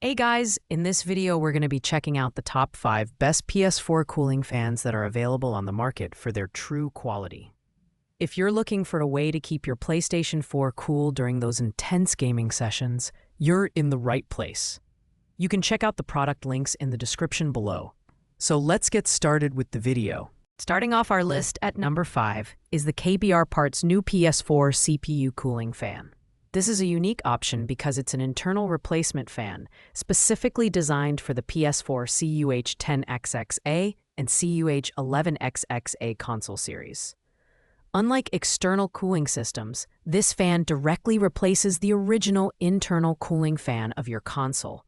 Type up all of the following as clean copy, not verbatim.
Hey guys, in this video we're going to be checking out the top 5 best PS4 cooling fans that are available on the market for their true quality. If you're looking for a way to keep your PlayStation 4 cool during those intense gaming sessions, you're in the right place. You can check out the product links in the description below. So let's get started with the video. Starting off our list at number 5 is the KBR Parts new PS4 CPU cooling fan. This is a unique option because it's an internal replacement fan specifically designed for the PS4 CUH-10XXA and CUH-11XXA console series. Unlike external cooling systems, this fan directly replaces the original internal cooling fan of your console,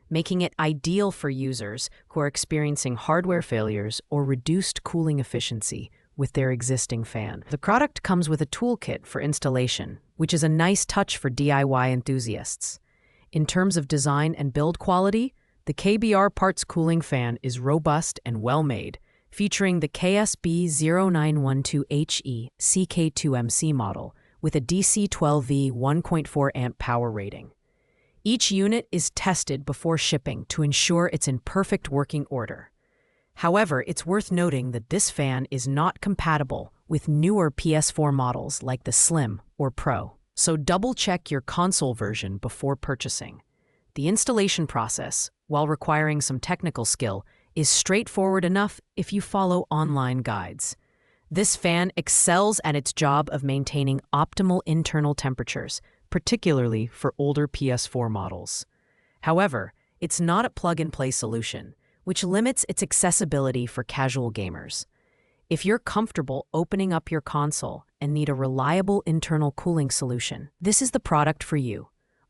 making it ideal for users who are experiencing hardware failures or reduced cooling efficiency with their existing fan. The product comes with a toolkit for installation, which is a nice touch for DIY enthusiasts. In terms of design and build quality, the KBR Parts cooling fan is robust and well-made, featuring the KSB0912HE CK2MC model with a DC-12V 1.4 amp power rating. Each unit is tested before shipping to ensure it's in perfect working order. However, it's worth noting that this fan is not compatible with newer PS4 models like the Slim or Pro, so double-check your console version before purchasing. The installation process, while requiring some technical skill, is straightforward enough if you follow online guides. This fan excels at its job of maintaining optimal internal temperatures, particularly for older PS4 models. However, it's not a plug-and-play solution, which limits its accessibility for casual gamers. If you're comfortable opening up your console and need a reliable internal cooling solution, this is the product for you.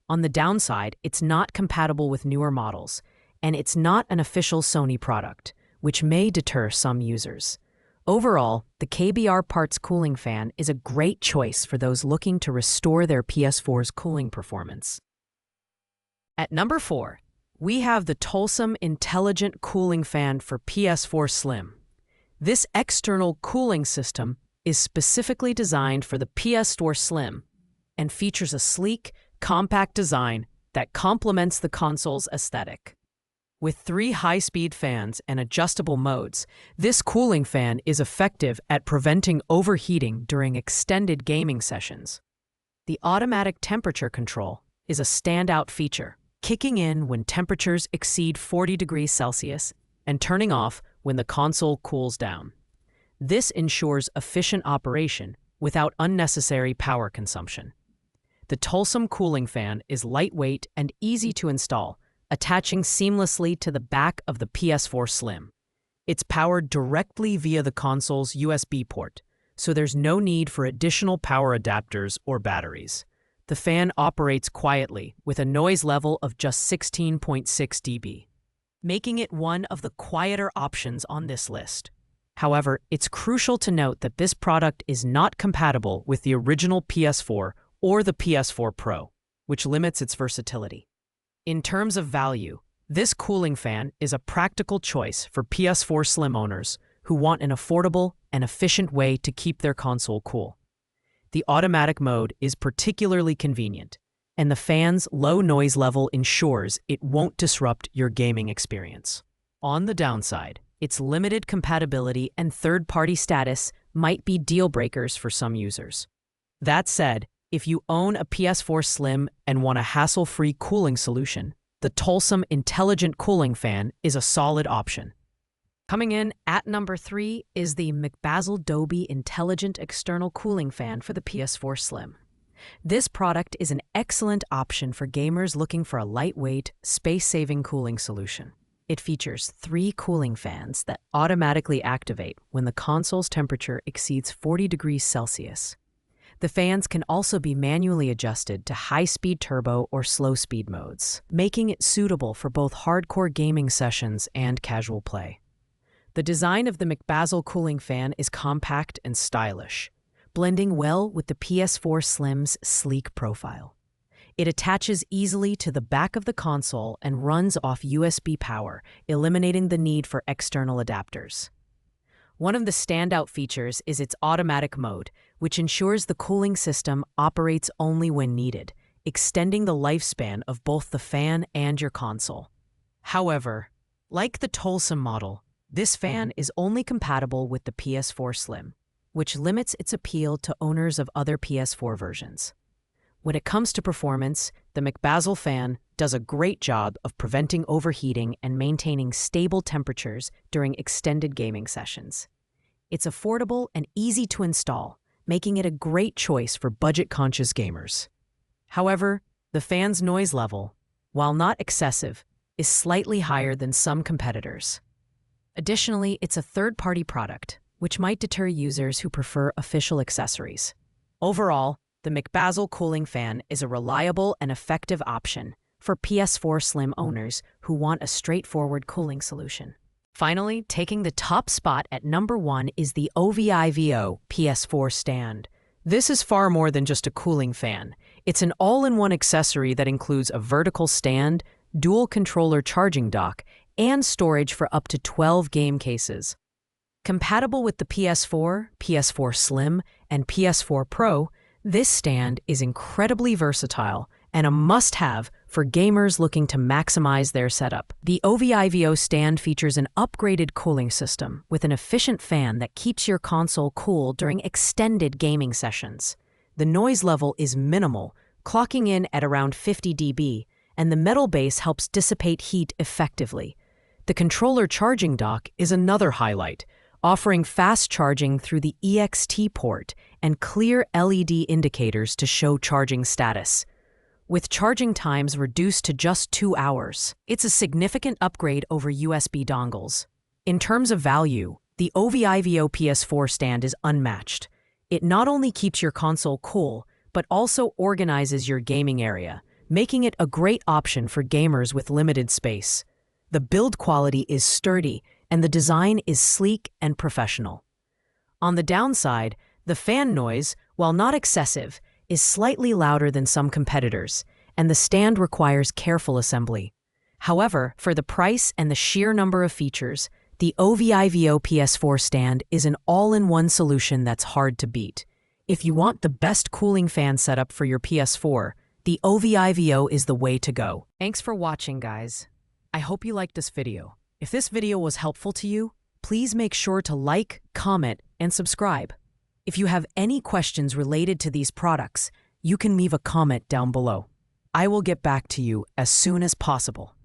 On the downside, it's not compatible with newer models, and it's not an official Sony product, which may deter some users. Overall, the KBR Parts cooling fan is a great choice for those looking to restore their PS4's cooling performance. At number 4, we have the Tolsum Intelligent Cooling Fan for PS4 Slim. This external cooling system is specifically designed for the PS4 Slim and features a sleek, compact design that complements the console's aesthetic. With 3 high-speed fans and adjustable modes, this cooling fan is effective at preventing overheating during extended gaming sessions. The automatic temperature control is a standout feature, kicking in when temperatures exceed 40 degrees Celsius and turning off when the console cools down. This ensures efficient operation without unnecessary power consumption. The Tolsum cooling fan is lightweight and easy to install, attaching seamlessly to the back of the PS4 Slim. It's powered directly via the console's USB port, so there's no need for additional power adapters or batteries. The fan operates quietly with a noise level of just 16.6 dB, making it one of the quieter options on this list. However, it's crucial to note that this product is not compatible with the original PS4 or the PS4 Pro, which limits its versatility. In terms of value, this cooling fan is a practical choice for PS4 Slim owners who want an affordable and efficient way to keep their console cool. The automatic mode is particularly convenient, and the fan's low noise level ensures it won't disrupt your gaming experience. On the downside, its limited compatibility and third-party status might be deal breakers for some users. That said, if you own a PS4 Slim and want a hassle-free cooling solution, the Tolsum Intelligent Cooling Fan is a solid option. Coming in at number 3 is the Mcbazel Dobie Intelligent External Cooling Fan for the PS4 Slim. This product is an excellent option for gamers looking for a lightweight, space-saving cooling solution. It features 3 cooling fans that automatically activate when the console's temperature exceeds 40 degrees Celsius. The fans can also be manually adjusted to high-speed turbo or slow-speed modes, making it suitable for both hardcore gaming sessions and casual play. The design of the Mcbazel cooling fan is compact and stylish, blending well with the PS4 Slim's sleek profile. It attaches easily to the back of the console and runs off USB power, eliminating the need for external adapters. One of the standout features is its automatic mode, which ensures the cooling system operates only when needed, extending the lifespan of both the fan and your console. However, like the Tolson model, this fan is only compatible with the PS4 Slim, which limits its appeal to owners of other PS4 versions. When it comes to performance, the Mcbazel fan does a great job of preventing overheating and maintaining stable temperatures during extended gaming sessions. It's affordable and easy to install, making it a great choice for budget-conscious gamers. However, the fan's noise level, while not excessive, is slightly higher than some competitors. Additionally, it's a third-party product, which might deter users who prefer official accessories. Overall, the Mcbazel cooling fan is a reliable and effective option for PS4 Slim owners who want a straightforward cooling solution. Finally, taking the top spot at number 1 is the OIVO PS4 stand. This is far more than just a cooling fan. It's an all-in-one accessory that includes a vertical stand, dual controller charging dock, and storage for up to 12 game cases. Compatible with the PS4, PS4 Slim, and PS4 Pro, this stand is incredibly versatile and a must-have for gamers looking to maximize their setup. The OIVO stand features an upgraded cooling system with an efficient fan that keeps your console cool during extended gaming sessions. The noise level is minimal, clocking in at around 50 dB, and the metal base helps dissipate heat effectively. The controller charging dock is another highlight, offering fast charging through the EXT port and clear LED indicators to show charging status. With charging times reduced to just 2 hours, it's a significant upgrade over USB dongles. In terms of value, the OIVO PS4 stand is unmatched. It not only keeps your console cool, but also organizes your gaming area, making it a great option for gamers with limited space. The build quality is sturdy, and the design is sleek and professional. On the downside, the fan noise, while not excessive, is slightly louder than some competitors, and the stand requires careful assembly. However, for the price and the sheer number of features, the OIVO PS4 stand is an all-in-one solution that's hard to beat. If you want the best cooling fan setup for your PS4, the OIVO is the way to go. Thanks for watching, guys. I hope you liked this video. If this video was helpful to you, please make sure to like, comment, and subscribe. If you have any questions related to these products, you can leave a comment down below. I will get back to you as soon as possible.